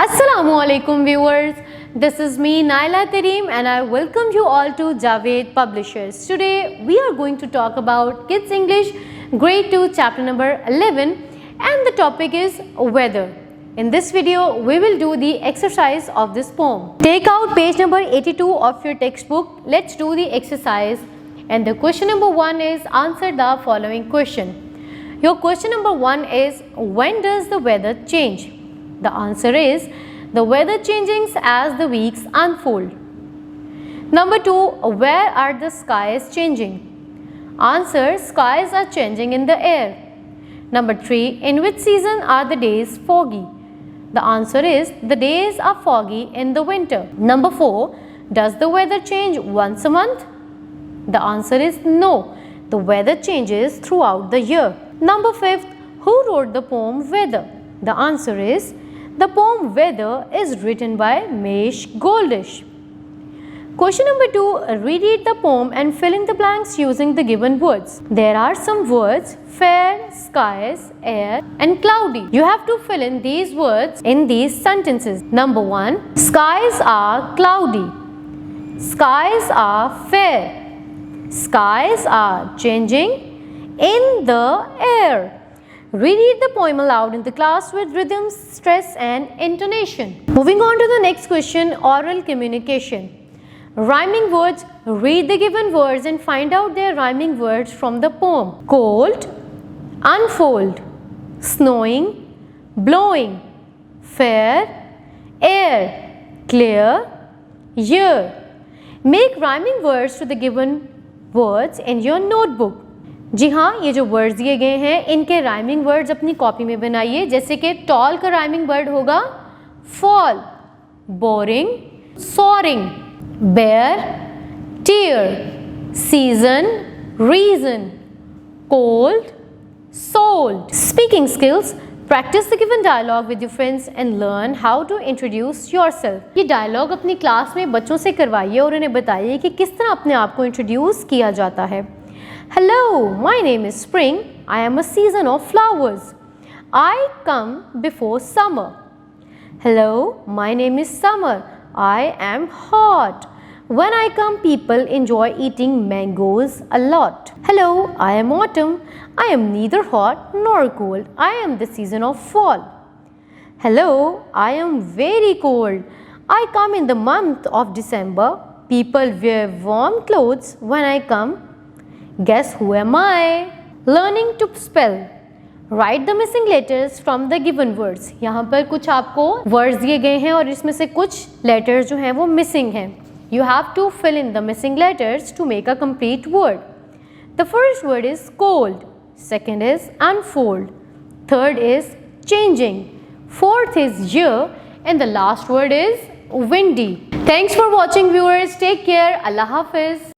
Assalamu alaikum viewers, this is me Naila Kareem and I welcome you all to Javed Publishers. Today we are going to talk about Kids English Grade 2 chapter number 11 and the topic is weather. In this video we will do the exercise of this poem. Take out page number 82 of your textbook. Let's do the exercise and the question number 1 is answer the following question. Your question number 1 is when does the weather change? The answer is the weather changes as the weeks unfold. Number 2, where are the skies changing? Answer, skies are changing in the air. Number 3, in which season are the days foggy? The answer is the days are foggy in the winter. Number 4, does the weather change once a month? The answer is no, the weather changes throughout the year. Number 5, who wrote the poem Weather? The answer is the poem Weather is written by Mesh Goldish. Question number 2. Reread the poem and fill in the blanks using the given words. There are some words fair, skies, air and cloudy. You have to fill in these words in these sentences. Number 1. Skies are cloudy. Skies are fair. Skies are changing in the air. Reread the poem aloud in the class with rhythm, stress and intonation. Moving on to the next question, oral communication. Rhyming words, read the given words and find out their rhyming words from the poem. Cold, unfold, snowing, blowing, fair, air, clear, year. Make rhyming words to the given words in your notebook. जी हाँ, ये जो words दिए गए हैं इनके rhyming words अपनी copy में बनाइए. जैसे कि टॉल का राइमिंग वर्ड होगा fall, boring, soaring, bear, tear, season, reason, cold, sold. Speaking skills, practice the given dialogue with your friends and learn how to introduce yourself. ये डायलॉग अपनी class में बच्चों से करवाइए और उन्हें बताइए कि किस तरह अपने आप को इंट्रोड्यूस किया जाता है. Hello, my name is Spring. I am a season of flowers. I come before summer. Hello, my name is Summer. I am hot. When I come, people enjoy eating mangoes a lot. Hello, I am Autumn. I am neither hot nor cold. I am the season of fall. Hello, I am very cold. I come in the month of December. People wear warm clothes when I come. Guess who am I? Learning to spell. Write the missing letters from the given words. यहाँ पर कुछ आपको words दिए गए हैं और इसमें से कुछ letters जो हैं वो missing हैं. You have to fill in the missing letters to make a complete word. The first word is cold. Second is unfold. Third is changing. Fourth is year. And the last word is windy. Thanks for watching viewers. Take care. Allah Hafiz.